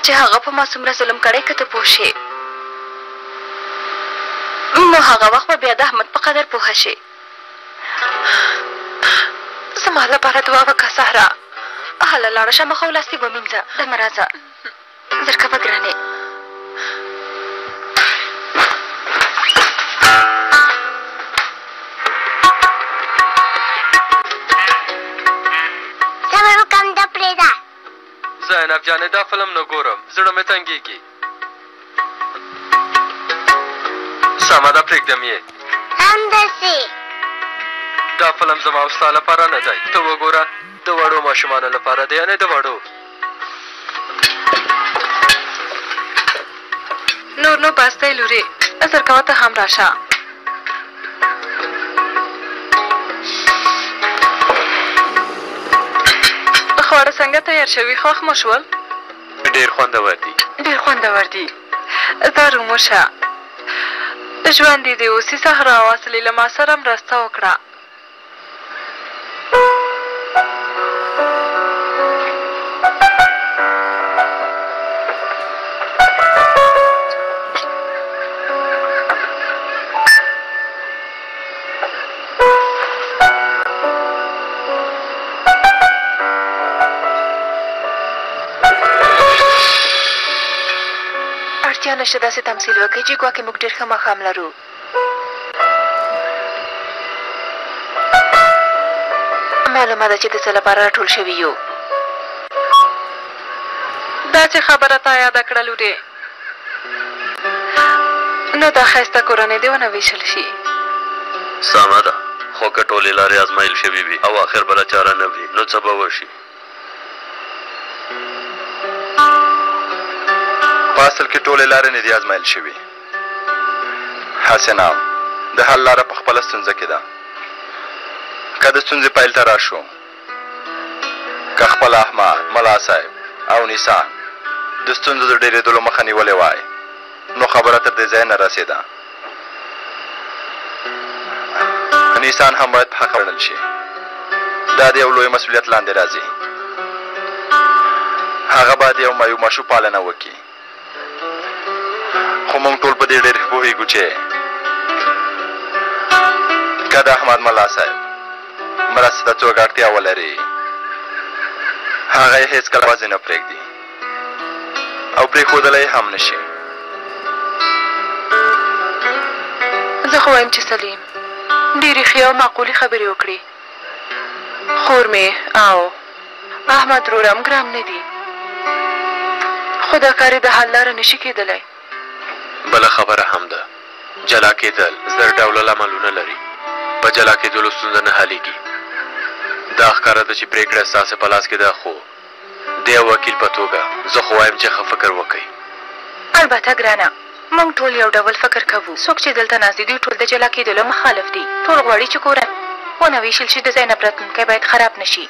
چې هغه په ما څومره ظلم کړی که ته پوه شې نو هغه وخت به بیا د احمد په قدر پوهه شې. زما لپاره دعا وکړه سهرا. هله لاړه شه مخه ولاسې ومینځه. دمه راځه زر کوه ګرانې. صبر وکړم دا پرېږده. زینب جانې دا فلم نه ګورم زړه مې تنګېږي. سمه ده پرېږدم یې. همداسې دا فلم زما او ستا لپاره نه دی. ته وګوره د وړو ماشومانو لپاره دی یعنې د وړو. نور نو بس دی لورې نظر کوه ته هم راشه. خواړه څنګه تیار شوي خوښ مو شول؟ ډېر خوندور دي. ډېر خوندور دي. دا روموشه ژوندې دې اوسي صحرا واصلې له ما سره مرسته وکړه. اړتیا نشته داسې تمثیل وکړئ چې ګواکې موږ ډېر ښه ماښام لرو. معلومه ده چې د څه لپاره راټول شوي یو. دا چې خبره تا یاده کړه لورې نو دا ښایسته کورنۍ دې ونه ویشل شي. سمه ده خو که ټولې لارې ازمایل شوي وي او آخر بله چاره نه وي نو څه به وشي. په اصل کې ټولې لارې نه دي ازمایل شوي. هسې نه د حل لاره په خپله ستونزه کې ده. که د ستونزې پیل ته راشو که خپل احمد ملا صاحب او نیسان د ستونزو د ډېرېدلو مخه نیولې وای نو خبره تر دې ځای نه رسېده. نیسان هم باید په حق ګڼل شي. دا د یو لوی مسؤلیت لاندې راځي. هغه باید یو ماشوم پالنه وکړي. خو موږ ټول په دې ډېر پوهېږو چې که د احمد ملا صاحب مرستې ته څوک اړتیا ولري هغه یې هېڅکله یوازې نه پرېږدي او پرېښودلی هم نه شي. زه خو وایم چې سلیم ډېرې ښې او معقولې خبرې وکړي. خور مې او احمد رورم ګرام نه دي خو دا کار یې د حل لاره نشي کېدلی. بله خبره هم ده جلا کېدل زر ډوله لاملونه لري. په جلا کېدلو ستونزه نه حلیږي. دا ښکاره ده چې پرېکړه ستاسې په لاس کې ده خو د یو وکیل په توګه زه خو وایم چې ښه فکر وکئ. البته ګرانه موږ ټول یو ډول فکر کوو. څوک چې دلته ناست دي دوی ټول د جلا کېدلو مخالف دي. ټول غواړي چې کورن ونه ویشل شي. د زینب راتلونکی باید خراب نه شي.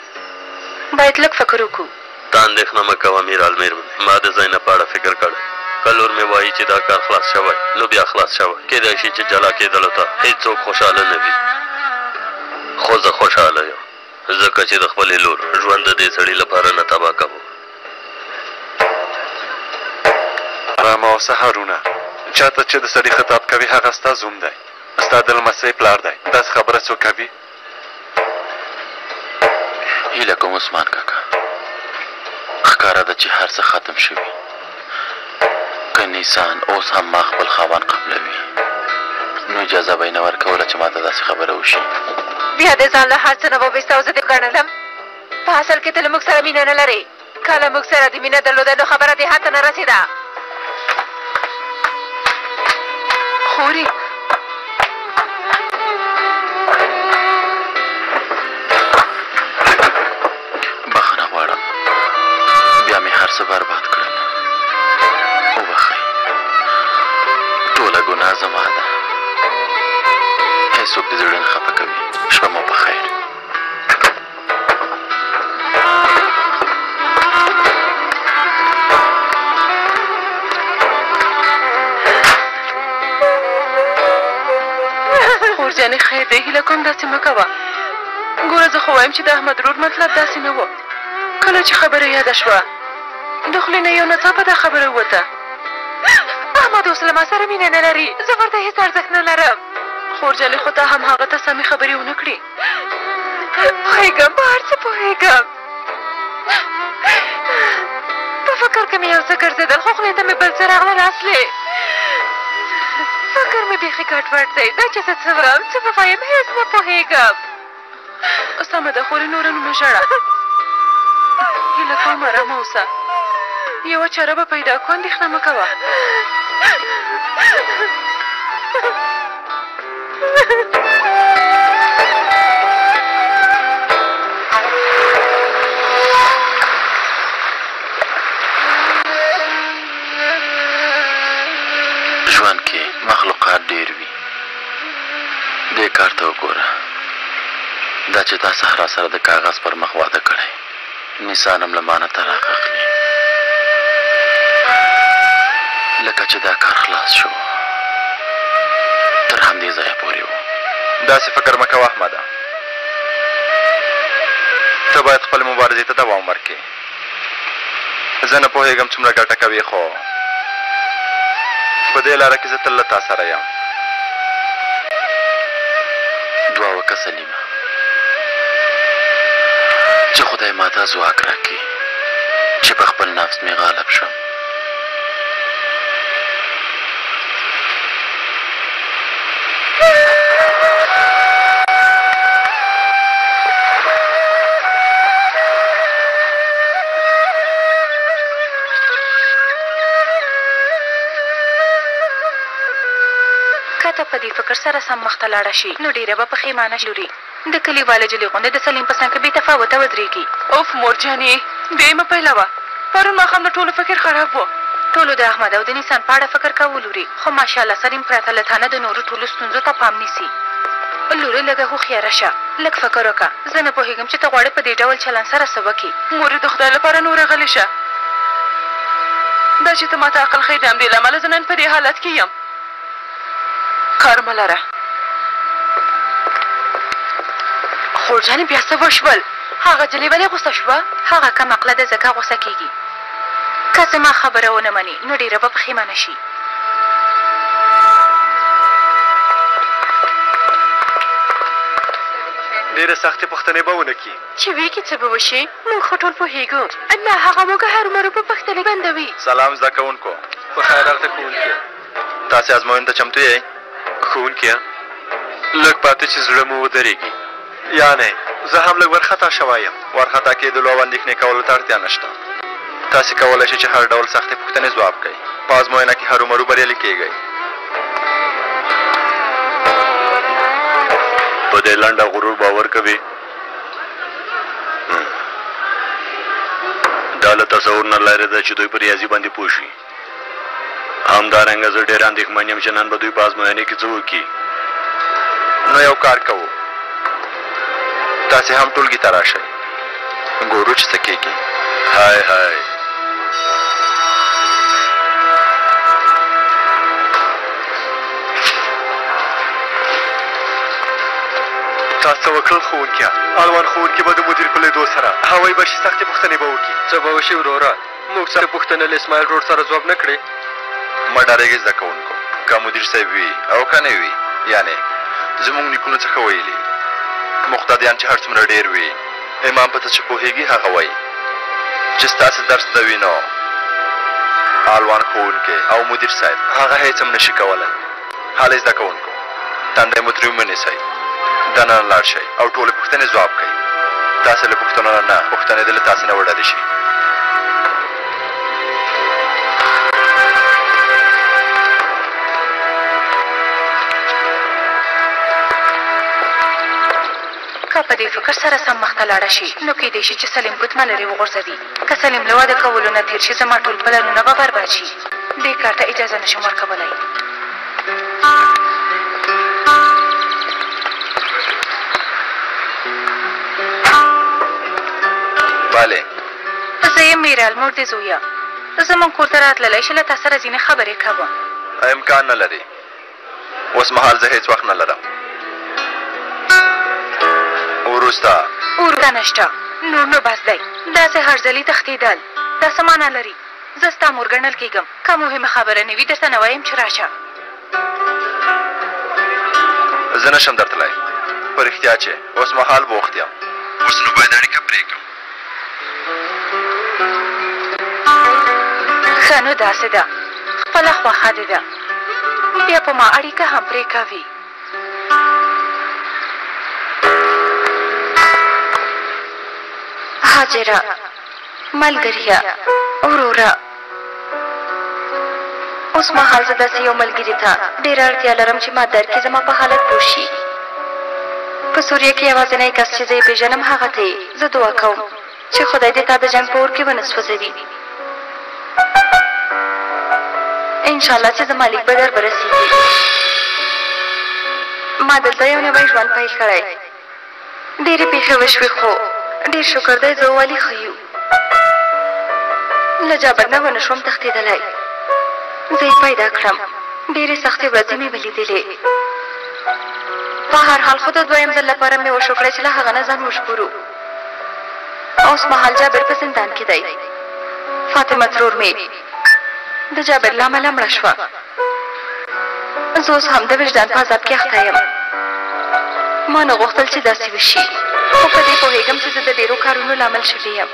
باید لږ فکر وکړو. ته اندېښنه مه کوه میرالمیر ما د زینب په اړه فکر کړی. که لور مې وایي چې دا کار خلاص شوی نو بیا خلاص شوی. کېدای شي چې جلا کېدلو ته هېڅوک خوشحاله نه وي خو زه خوشحاله یم ځکه چې د خپلې لور ژوند د دې سړي لپاره نه تباه کوم. ارامه اوسه هارونه. چاته چې د سړي خطاب کوي هغه ستا زوم دی ستا د لمسۍ پلار دی. داسې خبره څوک کوي؟ هیله کوم عثمان کاکا ښکاره ده چې هر څه ختم شوي. که نیسان اوس هم ما خپل خاوند قبلوي نو اجازه به یې نه ورکوله چې ما ته داسې خبره وشي. بیا دې ځان له هر څه نه وویسته او زه دې ګڼلم. په اصل کې ته له موږ سره مینه نه لرې. که له موږ سره دې مینه درلوده نو خبره دې حد ته نه رسېده. خورې بخښنه غواړم بیا مې هر څه برباد کړل. وبخئ ټوله ګناه زما ده. هېڅوک دې زړه نه خفه کوي. شپه مو په خیر. خور جانې خیر دی هیله کوم داسې مه کوه. ګوره زه خو وایم چې د احمد رور مطلب داسې نه و. کله چې خبره یاده شوه د خولې نه یو ناڅاپه دا خبره ووته. احمد اوس له ما سره مینه نه لري، زه ورته هېڅ ارزښت نه لرم. خور جلې خو ته هم هغه ته سمې خبرې ونه کړې. پوهېږم، په هر څه پوهېږم. په فکر کې مې یو څه ګرځېدل، خو خولې ته مې بل څه راغلل. اصلې فکر مې بیخي ګډوډ دی. دا چې زه څه وم، څه به وایم، هېڅ نه پوهېږم. سمه ده خورې، نوره نو مه ژړه. هیله کوم ارامه اوسه. یوه چاره به پیدا کړو، اندېښنه مه کوه. ژوند کې مخلوقات ډېر وي. دې کار ته وګوره، دا چې تا صحرا سره د کاغذ پر مخ واده کړی، نیسان هم له مانه طلاق اخلي. لکه چې دا کار خلاص شو، تر همدې ځایه پورې و. داسې فکر مه کوه احمده، ته باید خپل مبارزې ته دوام ورکړې. زه نه پوهېږم څومره ګټه کوي، خو په دې لاره کې زه تل له تا سره یم. دعا وکړه سلیمه چې خدای ما ته ځواک راکړي چې په خپل نفس مې غالب شم. که ته په دې فکر سره سم مخته لاړه شي، نو ډېره به پښیمانه شوري. د کلیواله جلې غوندې د سلیم په څنګ کې بې تفاوته ودرېږي. اوف مورجانې، بیا یې مه پیلوه. پرون ماښام د ټولو فکر خراب و. ټولو د احمد او د نیسان په اړه فکر کول لوري، خو ماشاءالله سلیم پرته له تا نه د نورو ټولو ستونزو ته پام نیسي. لورې لږه هوښیاره شه، لږ فکر وکړه. زه نه پوهېږم چې ته غواړې په دې ډول چلند سره څه وکړي. مورې د خدای لپاره نوره غلې شه. دا چې ته ماته عقل ښیې، د همدې له امله زه نن په دې حالت کې یم. کار مه لره. خورجانې بیا څه وشول؟ هغه جلې ولې غوسه شوه؟ هغه کم عقله ده، ځکه غوسه کېږي. که زما خبره ونه مني، نو ډېره به پښیمانه شي. ډېرې سختې پوښتنې به ونه کړي چې ویږي څه به وشي. موږ خو ټول پوهېږو. نه، هغه موږ هرومرو په پوښتنې بندوي. سلام زده کوونکو. په خیر راغته ښوونکي. تاسې ازموینې ته چمتو یئ؟ ښوونکیه، لږ پاته چې زړه مو ودرېږي. یعنې زه هم لږ ورخطا شوی یم. ورخطا کېدلو او اندېښنې کولو ته اړتیا نشته. تاسې کولی شئ چې هر ډول سختې پوښتنې ځواب کړئ. په ازموینه کې هرومرو بریالي کېږئ. په دې لنډه غرور باور کوي؟ دا له تصور نه لرې ده چې دوی په ریاضي باندې پوه شي. همدارنګه زه ډېر اندېښمن یم چې نن به دوی په ازموینې کې څه وکړي. نو یو کار کوو، تاسې هم ټولګي ته راشئ، ګورو چې څه کېږي. های های، تاسو څه وکړل ښوونکیه؟ اړوند ښوونکي به د مدیر په لیدو سره هوایي بشي سختې پوښتنې به وکړي. څه به وشي وروره؟ موږ سختې پوښتنې له اسماعیل روډ سره ځواب نه کړې. مه ډارېږئ زده کوونکو. که مدیر صاحب وي او که نه وي، یعنې زموږ نیکونو څخه ویلي، مقتدیان چې هر څومره ډېر وي، امام په څه چې پوهېږي هغه وایي. چې ستاسې درس زده وي، نو آلوان ښوونکی او مدیر صاحب هغه هېڅ هم نشي کولی. حالی زده کوونکو، تندی مو ترې ومنیسئ، دننه لاړ شئ او ټولې پوښتنې ځواب کړئ. تاسې له پوښتنو نه پوښتنې دې له تاسې نه وډارې شي. که په دې فکر سره سم مخته لاړه شي، نو کېدای شي چې سلیم ګوتمه لرې وغورځوي. که سلیم له واده کولو نه تېر شي، زما ټول پلانونه به برباد شي. دې کار ته اجازه نشم ورکولی. بله، زه یم میرال مور دې زویه. زموږ کور ته راتللی شي، له تا سره ځینې خبرې کوم. امکان نه لري. اوس مهال زه هېڅ وخت نه لرم. وروسته نشته، نور نو بس دی. داسې هرځلي تښتېدل دا څه معنا لري؟ زه ستا مور ګڼل کېږم. که مهمه خبره نه وي درته نه وایم چې راشه. زه نشم درتلی. په رښتیا چې اوس مهال بوخت یم. اوس نو باید اړیکه پرېږدم. ښه نو داسې ده، خپله خوښه دې ده، بیا په ما اړیکه هم پرې کوي. هاجره، ملګریه، وروره، اوس مهال زه داسې یو ملګري ته ډېره اړتیا لرم چې ما درکې زما په حالت پوه شي. په سوریه کې یوازینی کس چې زه یې پېژنم هغه ته یې زه دعا کوم چې خدای دې تا د جنګ په اور کې ونه سوځوي. انشاءالله چې زما لیک به در برسېږي. ما دلته یو نوی ژوند پیل کړی. ډېرې پېښې وشوې خو ډېر شکر دی زه والي ښه یو. له جابر نه ونه شوم تښتېدلی. زه یې پیدا کړم. ډېرې سختې ورځې مې ولیدلې. په هر حال خو د دویم ځل لپاره مې وشکړی چې له هغه نه ځان وژغورو. اوس مهال جابر په زندان کې دی. فاطمه ترور مې د جابر له امله مړه شوه. زه اوس هم د وجدان په عذاب کې اخته یم. ما نه غوښتل چې داسې وشي، خو په دې پوهېږم چې زه د ډېرو کارونو لامل شوې یم.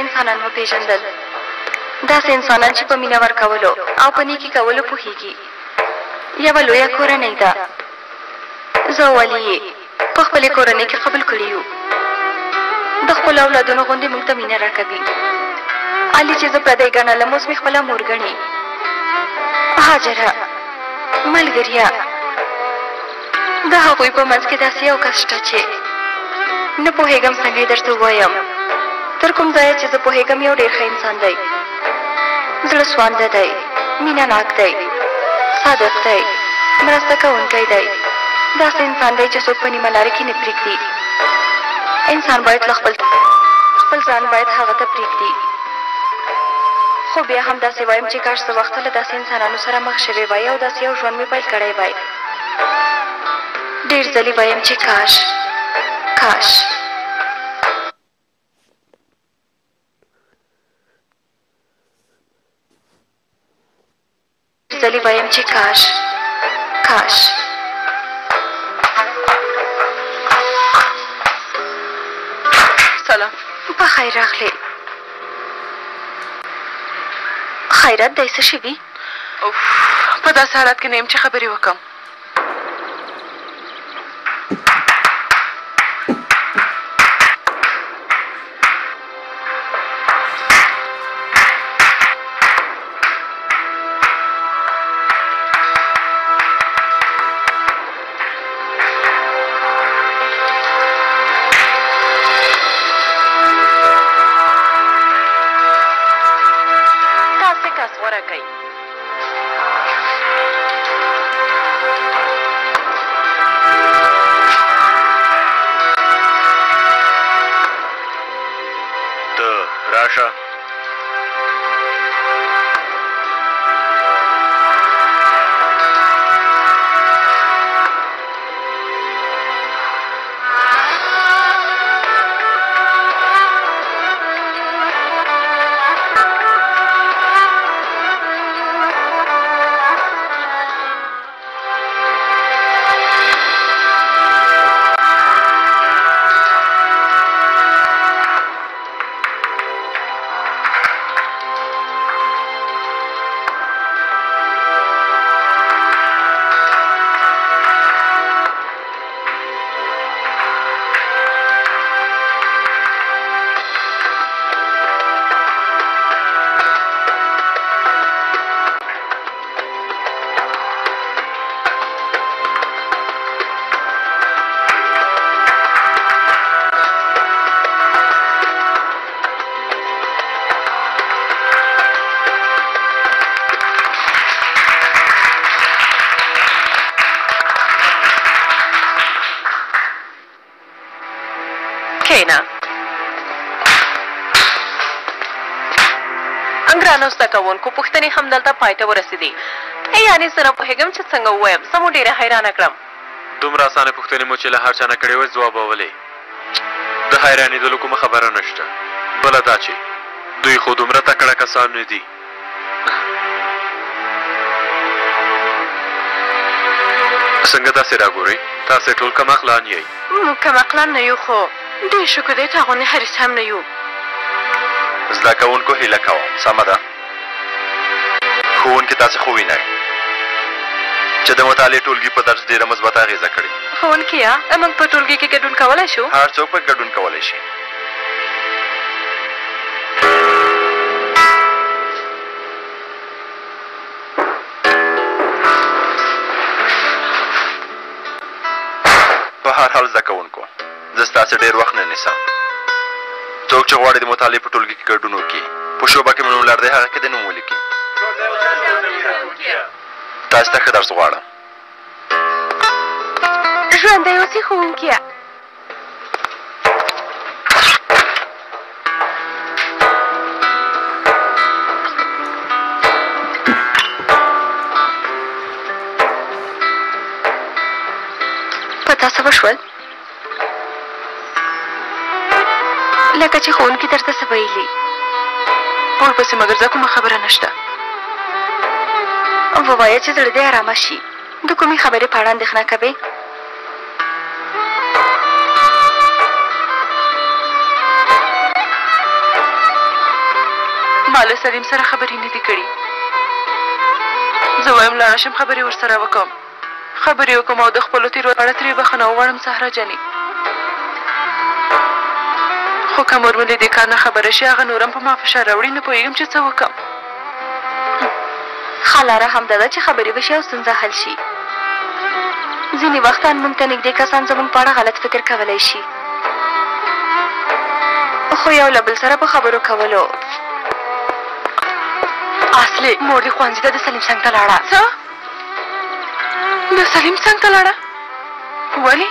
انسانان وپېژندل. داسې انسانان چې په مینه ورکولو او په نیکي کولو پوهېږي. یوه لویه کورنۍ ده. زه او علي یې په خپلې کورنۍ کې قبول کړي یو. د خپلو اولادونو غوندې موږ ته مینه راکوي. علي چې زه پردی ګڼلم اوس مې خپله مور ګڼي. هاجره، ملګریه، د هغوی په منځ کې داسې یو کس شته چې نه پوهېږم څنګه یې درته ووایم. تر کوم ځایه چې زه پوهېږم یو ډېر ښه انسان دی. زړه سوانده دی، مینه ناک دی، صادق دی، مرسته کوونکی دی. داسې انسان دی چې څوک په نیمه لارې کې نه پرېږدي. انسان باید له خپل ځان باید هغه ته پرېږدي. خو بیا هم داسې وایم چې کاش څه وخته له داسې انسانانو سره مخ شوې وای او داسې یو ژوند مې پیل کړی وای. ډېر ځلې وایم چې کاش ځلې وایم چې کاش سلام. په خیر راغلې. خیرات دی څه شوي؟ په داسې حالت کې نه یم چې خبرې وکړم. درانو زده کوونکو پوښتنې همدلته پای ته ورسېدې. یعنې زه نه پوهېږم چې څنګه ووایم. زه مو ډېره حیرانه کړم. دومره اسانه پوښتنې مو چې له هر چا نه کړې وې ځوابولې. د حیرانېدلو کومه خبره نشته. بله دا چې دوی خو دومره تکړه کسان نه دي. څنګه داسې راګورئ؟ تاسې ټول کم عقلان یئ. موږ کم عقلان نه یو، خو ډېر شکر دی تا غوندې حریص هم نه یو. زده کوونکو هیله کوم سمه ده ښوونکي تاسې خو وینئ چې د مطالعې ټولګي په درس ډېره مثبته اغېزه کړې. ښوونکیه موږ په ټولګي کې ګډون کولی شو؟ هر څوک په ګډون کولی شي. په هر حال زده کوونکو زه ستاسې ډېر وخت نه نیسم. څوک چې غواړي د مطالعې په ټولګي کې ګډون وکړي په شوبه کې مې نوم لرلی هغه کې د نوم ولیکي. تاسو ته ښه درس غواړم. ژوندی اوسې ښوونکیه. پتا څه وشول؟ لکه چې ښوونکي درته څه ویلي. ورپسې مګر زه کومه خبره نشته. ووایه چې زړه دې ارامه شي. د کومې خبرې په اړه اندېښنه کوې؟ ما له سلیم سره خبرې نه دي کړي. زه وایم لاړه شم خبرې ورسره وکړم. خبرې وکړم او د خپلو تېرو په اړه ترې بخښنه وغواړم سهرا جانې. خو که مور مې له دې کار نه خبره شي هغه نور هم په ما فشار راوړي. نه پوهېږم چې څه وکړم. ښه لاره همدا ده چې خبرې وشي او ستونزه حل شي. ځینې وختان موږ ته نږدې کسان زموږ په اړه غلط فکر کولی شي، خو یو له بل سره په خبرو کولو. اصلي مور دې ښوونځي ته د سلیم څنګ ته لاړه. څه؟ د سلیم څنګ ته لاړه؟ ولې؟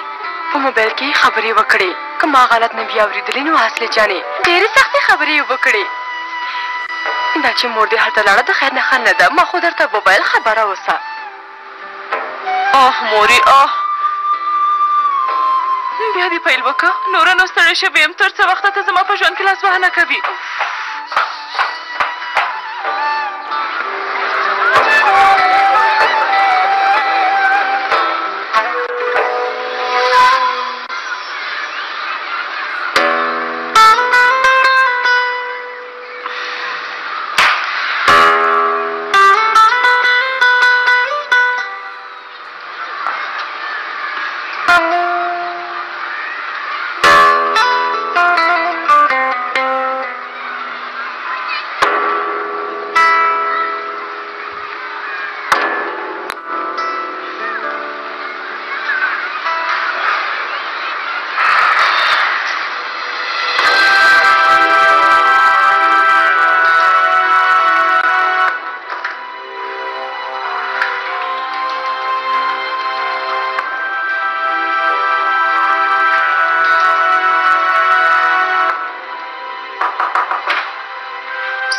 په موبایل کې خبرې وکړې. که ما غلط نه بیا اورېدلې نو اصلي جانې ډېرې سختې خبرې یې وکړې. دا چې مور دې هلته لاړه د خیر نښه نه ده. ما خو درته وویل خبره اوسه. مورې بیا دې پیل وکړه. نوره نو ستړی شوې یم. تر څه وخته ته زما په ژوند کې لاسوهنه کوي.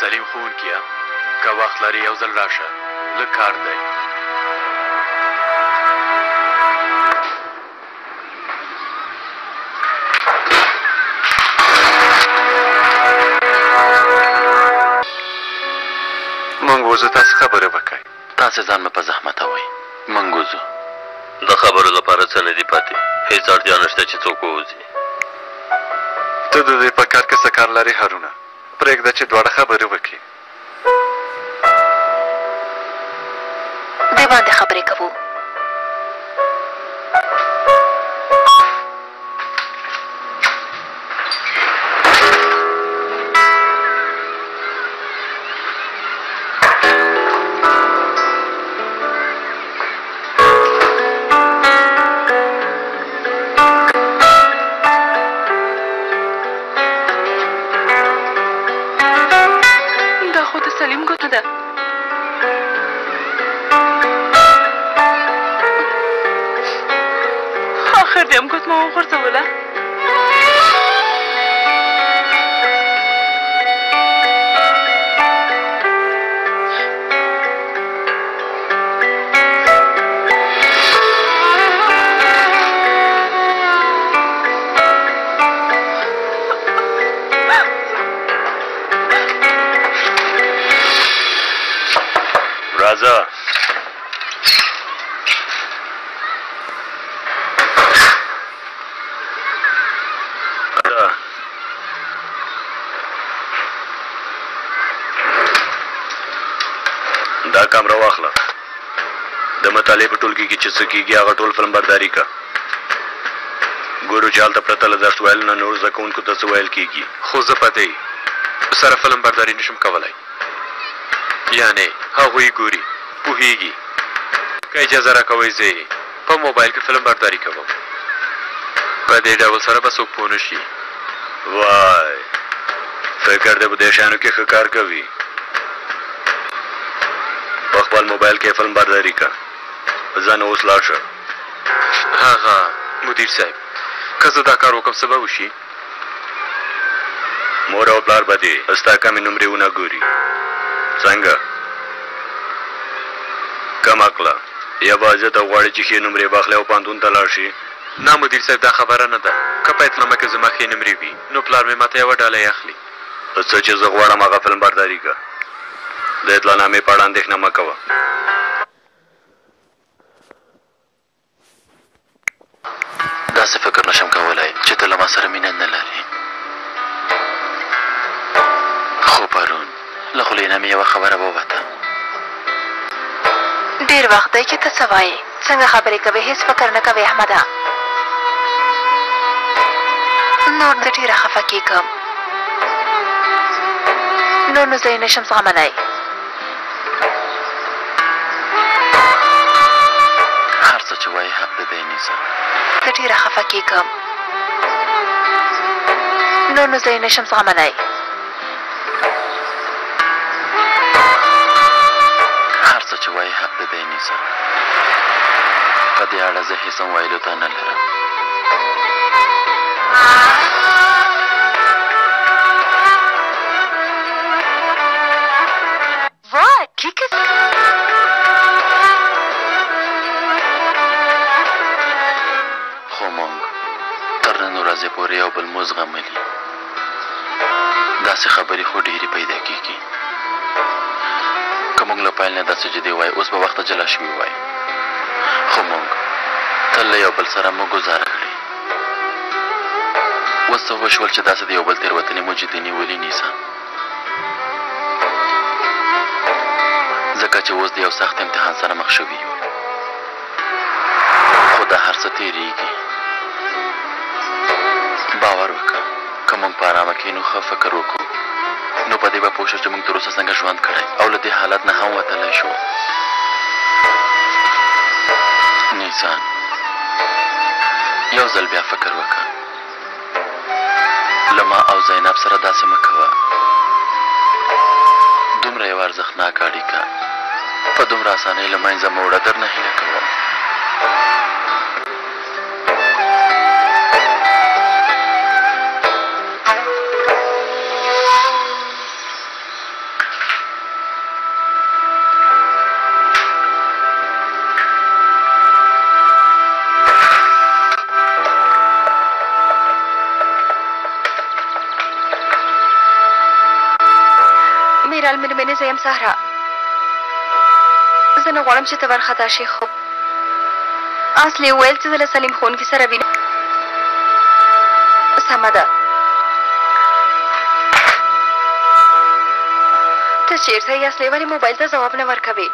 سلیم ښوونکیه که وخت لرې یو ځل راشه. لږ کار دی. موږ وځو تاسې خبرې وکړئ. تاسې ځان مې په زحمت اوئ. موږ وځو. د خبرو لپاره څه نه دي پاتې. هېڅ اړتیا نشته چې څوک ووځي. ته د دې په کار کې څه کار لرې هارونه؟ پرېږده چې دواړه خبرې وکړي. دې باندې خبرې کوو. سلیم ګوته ده. آخر دې هم ګوتمه وغورځوله. کیمرا واخله د مطالعې په ټولګي کې چې څه کېږي هغه ټول فلم برداري کا ګورو چې هلته پرته له درس ویل نه نور زده کوونکو ته څه ویل کېږي خو زه په دې سره فلم برداري نشم کولی یعنې هغوی ګوري پوهېږي که اجازه راکوئ زه یې په موبایل کې فلم برداري کوم په دې ډول سره به څوک پوه نه شي وای فکر دی په دې شیانو کې ښه کار کوي په خپل موبایل کې فلم برداري کا ځان اوس لاړ شه هغه مدیر صاحب که زه دا کار وکړم څه به وشي مور او پلار به دې ستا کمې نمرې ونه ګوري څنګه کم عقله یا به زه ته غواړې چې ښې نمرې واخلې او پوهنتون ته لاړ شي نه مدیر صاحب دا خبره نه ده که په اطلاعنامه کې زما ښې نمرې وي نو پلار مې ماته یوه ډالۍ اخلي څه چې زه غواړم هغه فلم برداري کا د اطلاعنامې په اړه اندېښنه مه کوه داسې فکر نشم کولی چې ته له ما سره مینه نه لرې خو پرون له خولې نه مې یوه خبره ووته ډېر وخت دی چې ته څه وایې څنګه خبرې کوې هېڅ فکر نه کوې احمده نور زه ډېره خفه کېږم نور نو زه یې نشم زغملی هر څه چې وایې حق د دی نیسه زه ډېره خفه کېږم نور نو زه یې نشم زغملی هر څه چې وایې حق د دی نیسه په دې اړه زه هېڅ هم ویلو ته نه لرم وای ټیک خو موږ تر نن ورځې پورې یو بل مو زغملي داسې خبرې خو ډېرې پیدا کېږي که موږ له پیل نه داسې جدي وای اوس به وخته جلا شوي وای خو موږ تل له یو بل سره مو ګزاره کړې اوس څه وشول چې داسې د یو بل تېروتنې مو جدي نیولي نیسه ځکه چې اوس د یو سخت امتحان سره مخ شوي یو خو دا هر څه تېرېږي باور وکړه که موږ په ارامه کښېنو ښه فکر وکړو نو په دې به پوه شو چې موږ تر اوسه څنګه ژوند کړی او له دې حالت نه هم وتلی شو نیسان یو ځل بیا فکر وکړه له ما او زینب سره داسې مه کوه دومره یوه ارزښتناکه اړیکه په دومره اسانۍ له منځه مه وړه درنه هیله کوم مېرمنې زه یم سهرا زه نه غواړم چې ته وارخطا شې خو اصلي وویل چې زه له سلیم ښوونکي سره وینم سمه ده ته چېرته یې اصلي ولې موبایل ته ځواب نه ورکوې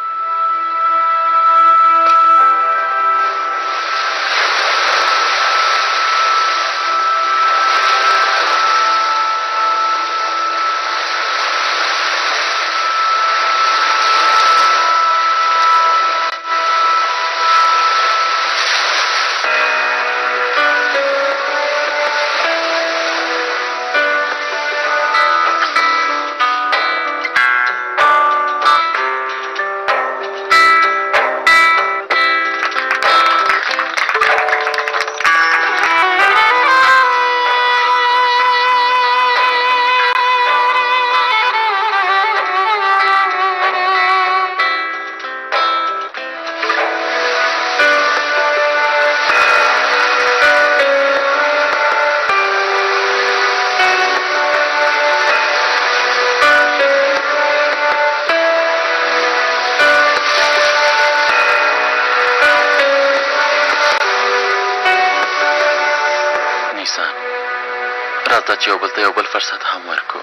راځه چې یو بل ته یو بل فرصت هم ورکړو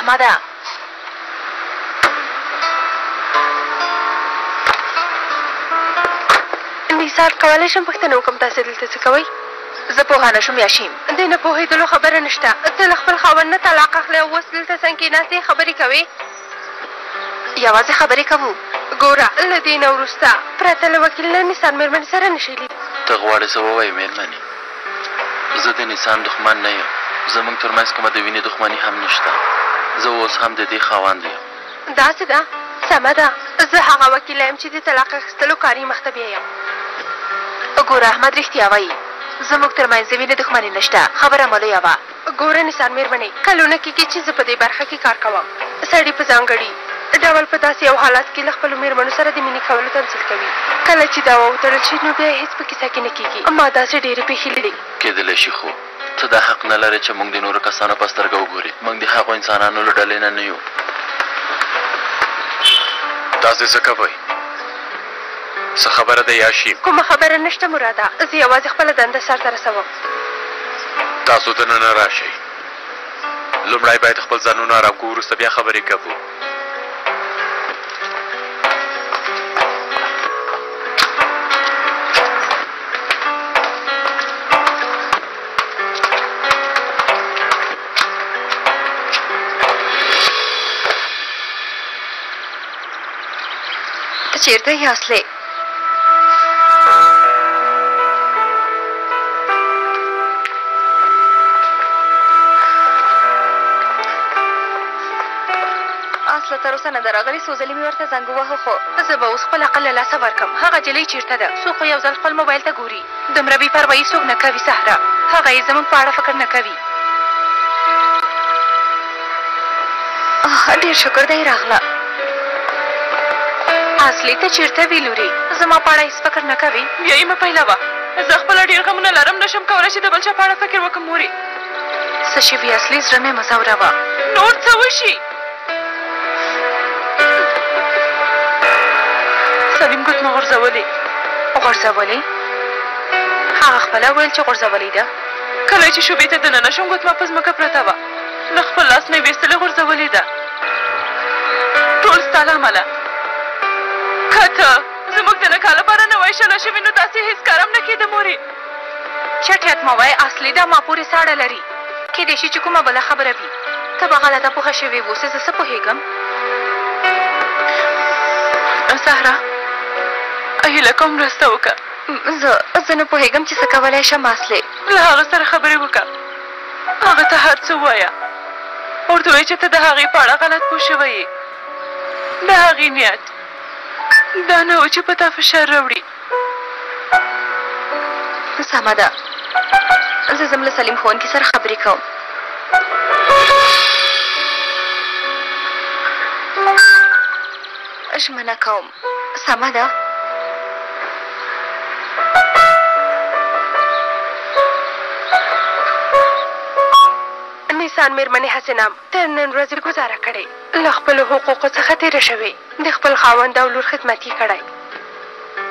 احمده نثار کولی شم پوښتنه وکړم تاسې دلته څه کوئ؟ زه پوهه نه شوم یاشیم دې نه پوهېدلو خبره نشته. ته له خپل خاوند نه طلاق اخلې او اوس دلته څنګ کېناستې خبرې کوې؟ یوازې خبرې کوو. ګوره له دې نه وروسته پرته له وکیل نه نثار مېرمنې سره نشي لید. ته غواړې څه ووایې مېرمنې؟ زه د نثار دښمن نه یم. زموږ ترمنځ کومه د وینې دښمني هم نشته. زه اوس هم د دې خاوند یم. داسې ده؟ سمه ده. زه هغه وکیله یم چې د طلاق اخیستلو کاري مخته بیایم. ګوره احمد رښتیا وایي. زموږ ترمنځ د وینې دښمني نشته. خبره مو لویه وه. ګوره نثار مېرمنې کلونه کېږي چې زه په دې برخه کې کار کوم. سړي په ځانګړي ډول په داسې یو حالت کې له خپلو مېرمنو سره د مینې کولو تمثیل کوي. کله چې دا وتړل شي نو بیا هېڅ په کیسه کې نه کېږي. ما داسې ډېرې پېښې لیدې. کېدلی شي خو ته دا حق نه لرې چې موږ د نورو کسانو په سترګه وګورې. موږ د هغو انسانانو له ډلې نه یو. تاسې څه کوئ؟ څه خبره ده یاشیم؟ کومه خبره نشته مراده. زه یوازې خپله دنده سرته رسوم. تاسو دننه راشئ. لومړی باید خپل ځانونه ارام کړو، وروسته بیا خبرې کوو. چیرته یې اصلي؟ اصله تر اوسه نه ده راغلې. څو ځلې مې ورته زنګ ووهه خو زه به اوس خپل عقل له لاسه ورکړم. هغه جلۍ چېرته ده؟ څوک خو یو ځل خپل موبایل ته ګوري. دومره بې پروایي څوک نه کوي سهره. هغه یې زموږ په اړه فکر نه کوي. ډېر شکر دی راغله. اصلي ته چېرته وي لورې؟ زما په اړه هېڅ فکر نه کوي. بیا یې مه پیلوه. زه خپله ډېر غمونه لرم، نشم کولی چې د بل چا په اړه فکر وکړم مورې. څه شوي اصلي؟ زړه مې مه ځوروه. نور څه وشي؟ سلیم ګوتمه غورځولې. غورځولې؟ هغه خپله ویل چې غورځولې ده. کله چې شوبې ته دننه شوم ګوتمه په ځمکه پرته وه. له خپل لاس نه یې ویستلې غورځولې ده. ټول ستا له امله. که ته زموږ د نکاح لپاره نه وای شله شوې نو داسې هېڅ کار هم نه کېده مورې. چټیات مه وایه اصلي ده. ما پورې ساړه لري. کېدای شي چې کومه بله خبره وي. ته به غلطه پوهه شوې اوسې. زه څه پوهېږم؟ سهره هیله کوم مرسته وکړه. زه نه پوهېږم چې څه کولی شم اصلي. له هغه سره خبرې وکړه. هغه ته هر څه ووایه. ورته وایه چې ته د هغې په اړه غلط پوه شوی یې. د هغې نیت دا نه و چې په تا فشار راوړي. سمه ده. زه ځم له سلیم ښوونکي سره خبرې کوم. ژمنه کوم. سمه ده. نثار مېرمنې حسنم تر نن ورځې ګزاره کړې. له خپلو حقوقو څخه تېره شوې. د خپل خاوند او لور خدمت یې کړی.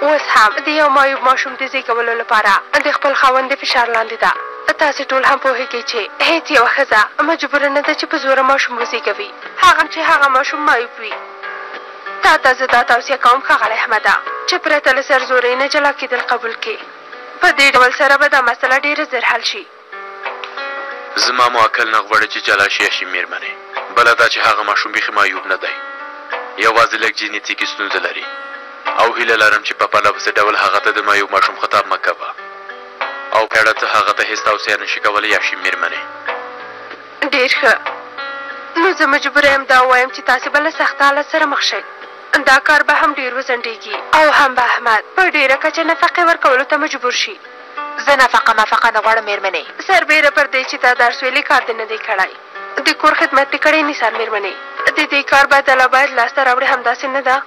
اوس هم د یو معیوب ماشوم د زېږولو لپاره د خپل خاوند د فشار لاندې ده. تاسې ټول هم پوهېږئ چې هېڅ یوه ښځه مجبوره نه ده چې په زوره ماشوم وزېږوي، هغه چې هغه ماشوم معیوب وي. تا ته زه دا توصیه کوم ښاغلی احمده چې پرته له سرزورۍ نه جلا کېدل قبول کړي. په دې ډول سره به دا مسله ډېره زر حل شي. زما مو عقل نه غواړي چې جلا شي یاشي مېرمنې. بله دا چې هغه ماشوم بیخي معیوب نه دی. یوازې لږ جینیتیکي ستونزه لري او هیله لرم چې په پرله پسې ډول هغه ته د معیوب ماشوم خطاب مه کوه او په اړه ته هغه ته هېڅ توصیه نشي کولی یاشي مېرمنې. ډېر ښه. نو زه مجبوره یم دا ووایم چې تاسې به له سخت حالت سره مخ شئ. دا کار به هم ډېر وځنډېږي او هم به احمد په ډېره کچه نفقې ورکولو ته مجبور شي. زه نفقه مفقه نه غواړم مېرمنې. سربیره پر دې چې تا درس ویلي کار دې نه دی کړی. د کور خدمت دې کړی نثار مېرمنې. د دې کار بدله باید لاسته راوړې. همداسې نه ده؟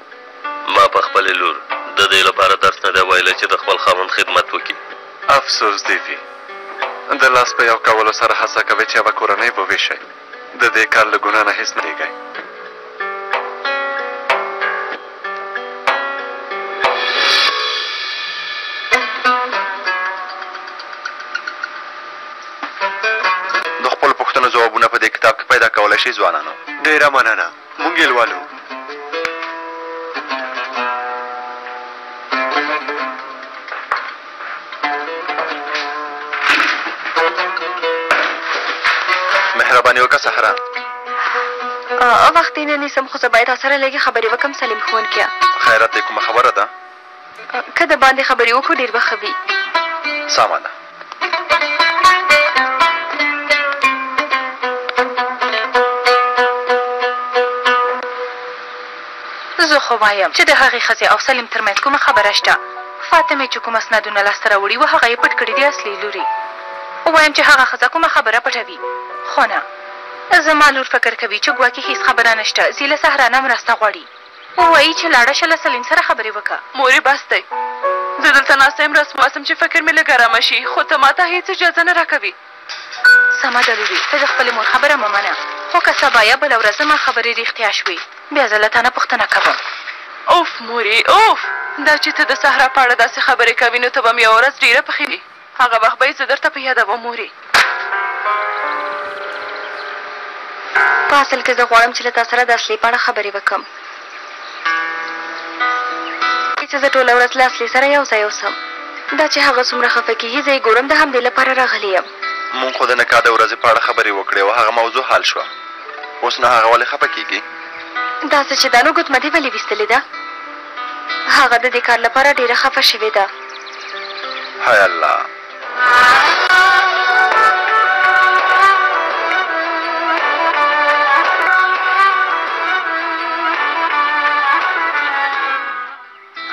ما په خپلې لور د دې لپاره درس نه دی ویلی چې د خپل خاوند خدمت وکړي. افسوس دی وي د لاس په یو کولو سره هڅه کوي چې یوه کورنۍ به ویښئ. د دې کار له ګناه نه هېڅ نه کېږئ. د خپلو پوښتنو ځوابونه په دې کتاب کې پیدا کولی شئ ځوانانو. ډېره مننه مونږ یې لولو. مهرباني وکړه سحره. وخت یې نه نیسم خو زه باید راسره لږې خبرې وکړم سلیم ښوونکیه. خیرت دی کومه خبره ده؟ که د باندې خبرې وکړو ډېر به ښه وي. سمه ده. زه خو وایم چې د هغې ښځې او سلیم ترمنځ کومه خبره شته. فاطمې چې کوم اسنادونه لاسته راوړي وو هغه یې پټ کړي دي اصلي لوري. وایم چې هغه ښځه کومه خبره پټوي. خو نه، زما لور فکر کوي چې ګواکې هېڅ خبره نشته. زی له صحرا نه مرسته غواړي. ووایي چې لاړه شه له سلیم سره خبرې وکړه. مورې بس دی. زه دلته ناسته یم رسماسم چې فکر مې لږ ارامه شي، خو ته ماته هېڅ اجازه نه راکوي. سمه ده لورې، ته د خپلې مور خبره مه منه. خو که سبا یا بله ورځ زما خبرې رښتیا شوې بیا زه له تا نه پوښتنه کوم. اوف مورې اوف، دا چې ته د صحرا په اړه داسې خبرې کوي نو ته به م یوه ورځ ډېره پخېږي. هغه وخت به یې زه درته په یادوم مورې. په اصل کې زه غواړم چې له تا سره د اصلي په اړه خبرې وکړم چې زه ټوله ورځ له اصلي سره یو ځای اوسم. دا چې هغه څومره خفه کېږي زه یې ګورم د همدې لپاره راغلی یم. مونږ خو د نکاح د ورځې په اړه خبرې وکړې او هغه موضوع حل شوه. اوس نو هغه ولې خفه کېږي؟ داسې چې دا نو ګوتمه دې ولې ویستلې ده؟ هغه د دې کار لپاره ډېره خفه شوې ده. هی الله.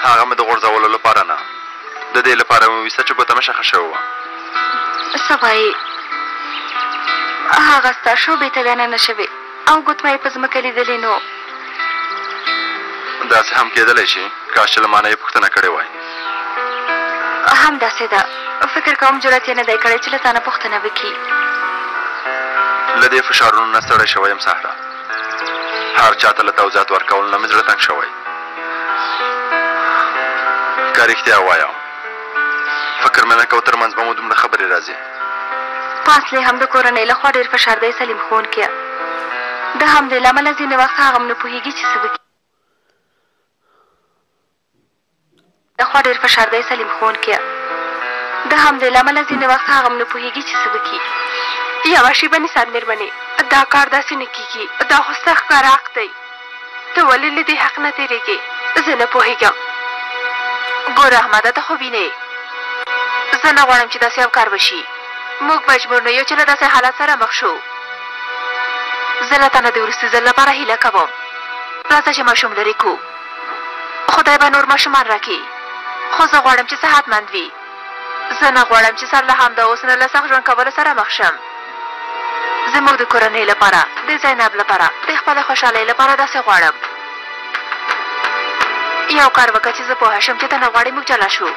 هغه مې د غورځولو لپاره نه، د دې لپاره مې ویسته چې ګوته مې شخه شوې وه. څه وایې؟ هغه ستا شوبې ته دننه شوې او ګوتمه یې په ځمکه لیدلې نو داسې هم کېدلی شي کاش چې له ما نه یې پوښتنه کړې وای. همداسې ده. فکر کوم جرأت یې نه دی کړی چې له تا نه پوښتنه وکړي. له دې فشارونو نه ستړی شوی یم سحره. هر چا ته له توضیحات ورکولو نه مې زړه تنګ شوی. که رښتیا ووایم فکر مې نه کوو ترمنځ به مو دومره خبرې راځي. په اصل هم د کورنۍ لخوا ډېر فشار دی سلیم ښوونکیه. د همدې له امله ځینې وخت هغه هم نه پوهېږي چې څه وکړي. لخوا ډېر فشار دی سلیم ښوونکیه. د همدې له امله ځینې وخت هغه هم نه پوهېږي چې څه وکړي. یوه شېبه نیسان مېرمنې، دا کار داسې نه کېږي. دا خو ستا ښکاره حق دی. ته ولې له دې حق نه تېرېږې؟ زه نه پوهېږم. ګوره احمده ته خو وینې زه نه غواړم چې داسې یو کار وشي. موږ مجبور نه یو چې له داسې حالت سره مخ شو. زه له تا نه د وروستي ځل لپاره هیله کوم راځه چې ماشوم لرې کړو. خدای به نور ماشومان راکړي خو زه غواړم چې صحتمند وي. زه نه غواړم چې سر له همدا اوس نه له سخت ژوند کولو سره مخ شم. زموږ د کورنۍ لپاره، د زینب لپاره، د خپلې خوشحالۍ لپاره داسې غواړم. یو کار وکړه چې زه پوهه شم چې ته نه غواړې موږ جلا شو.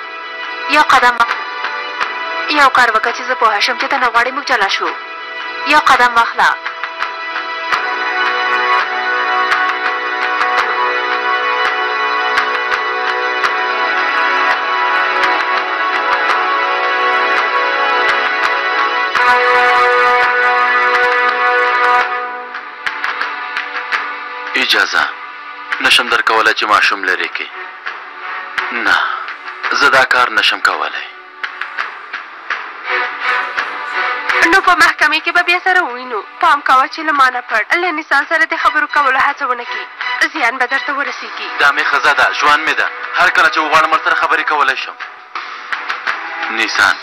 یو کار وکړه چې زه پوهه شم چې ته نه غواړې موږ جلا شو. یو قدم واخله. اجازه نشم در کولای چې ماشوم لرې کړي. نه زه دا کار نشم کولای. نو په محکمې کې به بیا سره ووینو. پام کوه چې له ما نه پټ له نسان سره د خبرو کولو هڅه ونه کړي. زیان به درته ورسېږي. دا مې ښځه ده، ژوند مې ده. هر کله چې وغواړم ورسره خبرې کولی شم. نیسان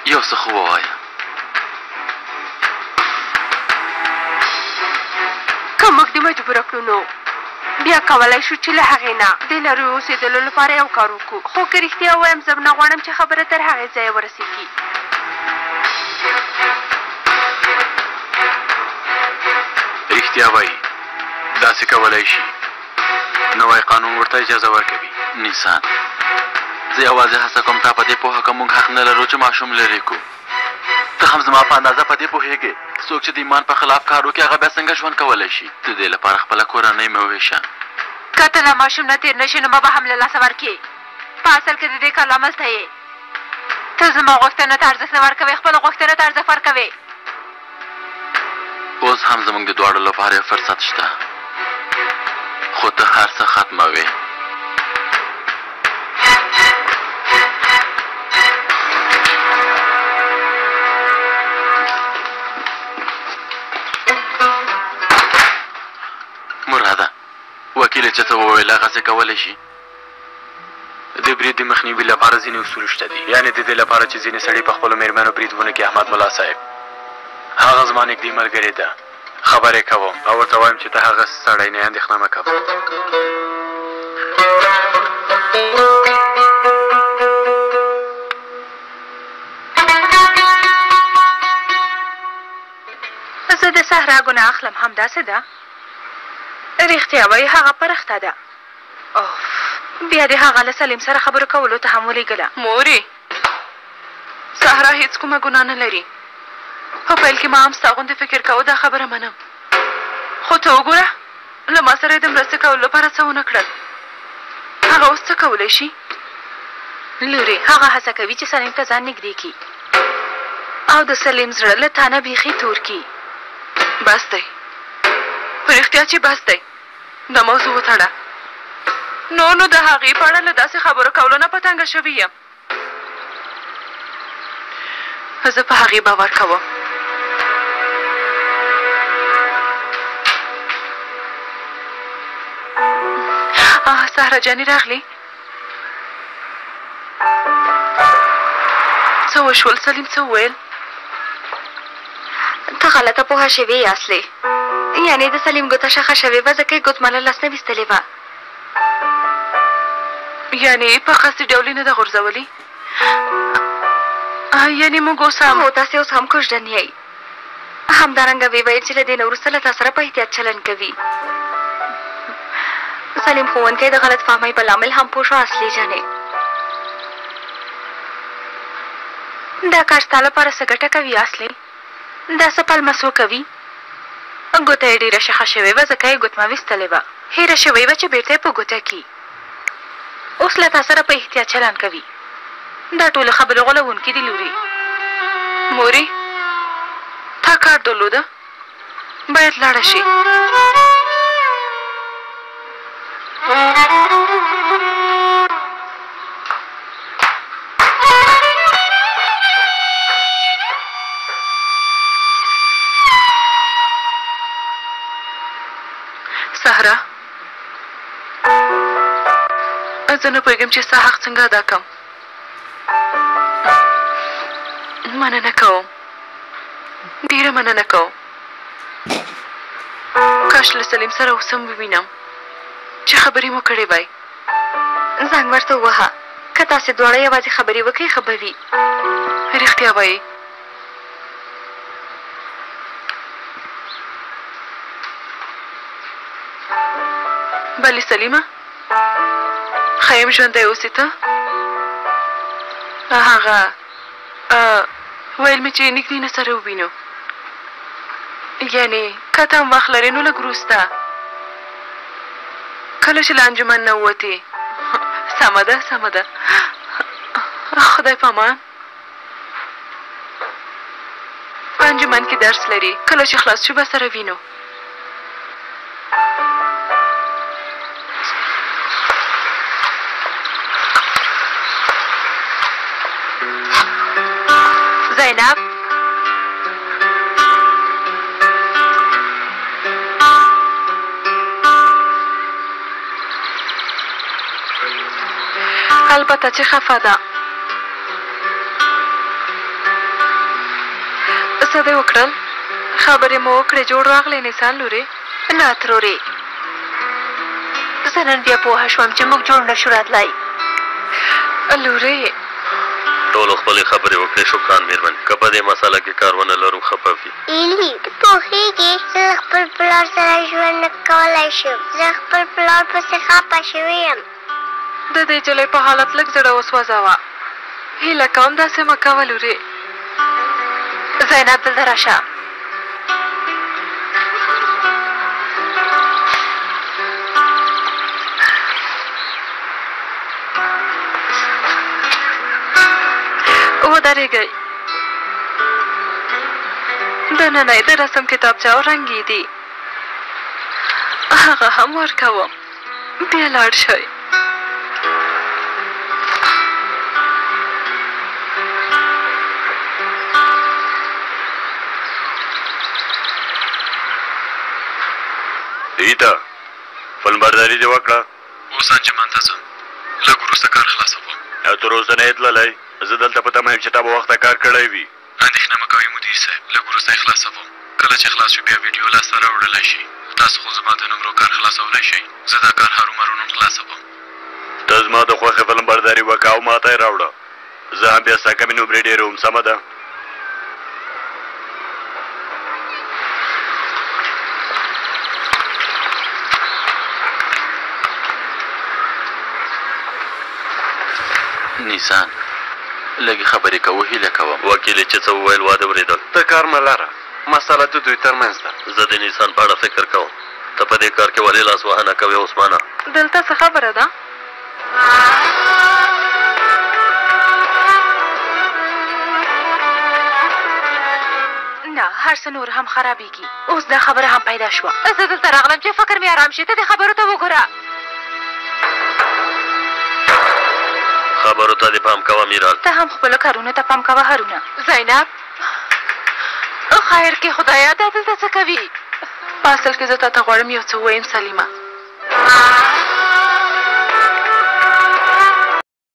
یو څه خو ووایه. که موږ دې مجبوره کړو نو بیا کولی شو چې له هغې نه د لرې اوسېدلو لپاره یو کار وکړو. خو که رښتیا ووایم زه نه غواړم چې خبره تر هغې ځایه ورسېږي. رښتیا وایي داسې کولی شي. نوی قانون ورته اجازه ورکوي. نیسان زه یوازې هڅه کوم تا په دې پوهه که موږ حق نه لرو چې ماشوم لرې کړو. ته هم زما په اندازه په دې پوهېږې څوک چې د ایمان په خلاف کار وکړي هغه بیا څنګه ژوند کولی شي. د دې لپاره خپله کورنۍ مې وویشه. که ته له ماشوم نه تېر نه شي نو ما به هم له لاسه ورکړې. په اصل کې د دې کار لامل ته یې. ته زما غوښتنو ته ارزښت نه ورکوې، خپلو غوښتنو ته ارزښت ورکوې. اوس هم زموږ د دواړو لپاره فرصت شته، خو ته هر څه ختموې. مراده، وکیل چې څه وویل هغسې کولی شي؟ د برید د مخنیوي لپاره ځینې اصول شته دي، یعنې د دې لپاره چې ځینې سړي په خپلو مېرمنو برید ونه کړي. احمد ملا صاحب هغه زما نږدې ملګرې ده، خبرې کوم او ورته وایم چې ته هغه سړی نه، اندېښنه مه کوه. زه د صحرا ګناه اخلم، همداسې ده. رښتیا وایي هغه پرخته ده. اوف، بیا د هغه له سلیم سره خبرو کولو ته هم ولېږله. مورې، صحرا هېڅ کومه ګناه نه لري. په پیل کې ما هم ستا غوندې فکر کوه، دا خبره منم. خو ته وګوره، له ما سره یې د مرستې کولو لپاره څه ونه کړل. هغه اوس څه کولی شي؟ لورې، هغه هڅه کوي چې سلیم ته ځان نږدې کړي او د سلیم زړه له تا نه بیخي تور کړي. بس دی، په رښتیا چې بس دی. دا موضوع وتړه. نو د هغې په اړه له داسې خبرو کولو نه په تنګه شوې یم. زه په هغې باور کوم. سهره جانې راغلې؟ څه وشول؟ سلیم څه وویل؟ ته غلطه پوهه شوې یاستلې، یعنې د سلیم ګوته شخه شوې وه، ځکه یې ګوتمه له لاس نه ویستلې وه. یعنې په قصدي ډول یې نه ده غورځولې؟ یعنې موږ اوس هم هو، تاسې اوس هم کوژدن یئ. همدارنګه ویې ویل چې له دې نه وروسته له تا سره په احتیاط چلند کوي. سلیم ښوونکی د غلط فهمۍ په لامل هم پوه شو اصلي جانې. دا کار ستا لپاره څه ګټه کوي اصلي؟ دا څه پلمسو کوي؟ ګوته یې ډېره شخه شوې وه، ځکه یې ګوتمه ویستلې وه. هیره شوې وه چې بېرته یې په ګوته کړي. اوس له تا سره په احتیاط چلند کوي. دا ټولې خبرې غولونکي دي لورې. مورې، تا کار درلوده، باید لاړه شي. سهره، زه نه پوهېږم چې ستا حق څنګه ادا کړم. مننه کوم، ډېره مننه کوم. کاش له سلیم سره اوس هم ووینم چې خبرې مو کړې وای. زنګ ورته ووهه، که تاسې دواړه یوازې خبرې وکړئ ښه به وي. رښتیا وایي. بلې سلیمه، ښه یم ژوندی اوسې ته؟ هغه ویل مې چې نږدې نه سره ووینو، یعنې که ته هم وخت لرې نو لږ وروسته کله چې له انجمن نه ووتې. سمه ده، سمه ده. خدای په امان. په انجمن کې درس لري، کله چې خلاص شو به سره وینو. زینب، البته چې خفه ده. څه دې وکړل؟ خبرې مو وکړې، جوړ راغلی نیسان لورې؟ نه ترورې، زه نن بیا پوهه شوم چې موږ جوړ نه شو راتلی. لورې، ټولو خپلې خبرې وکړې. شکران مېرمنې، که په دې مسله کې کار ونه لرو خفه وي. ایلي، ته پوهېږې زه خپل پلار سره ژوند نه کولی شم. زه خپل پلار پسې خفه شوې یم. د دې نجلۍ په حالت لږ زړه وسوځوه. هیله کوم داسې مه کوه لورې. زینب، دلته راشه. ودرېږئ. د ننۍ د رسم کتابچه او رنګې دي هغه هم ورکوم بیا لاړ شئ ایتا فلمبرداري دې وکړه اوس انجمان ته ځم لږ وروسته کار خلاصوم او تر اوسه نه یې تللی زه دلته په تمه یم چې تا به وخته کار کړی وي اندېښنه مه کوئ مدیر صاحب لږ وروسته یې خلاصوم کله چې خلاص شو بیا ویډیو لاسته راوړلی شي تاسو خو زما د نمرو کار خلاصولی شئ زه دا کار هرومرو نن خلاصوم ته زما د خوښې فلمبرداري وکړه او ما ته یې راوړه زه هم بیا ستا کمې نمرې ډېروم سمه ده نیسان لږې خبرې کوو هیله کوم وکیل چې څه وویل واده ورېدل ته کار مه لره مسله د دوی ترمنځ ده زه د نیسان په اړه فکر کوم ته په دې کار کې ولې لاس وهنه کوې عثمانه دلته څه خبره ده نه هر څه نور هم خرابېږي اوس دا خبره هم پیدا شوه زه دلته راغلم چې فکر مې ارام شي ته دې خبرو ته وګوره خبرو ته دې پام کوه میرال ته هم خپلو کارونو ته پام کوه هرونه زینب خیر کې خدایا دا دلته څه کوي په اصل کې زه تا ته غواړم یو څه ووایم سلیمه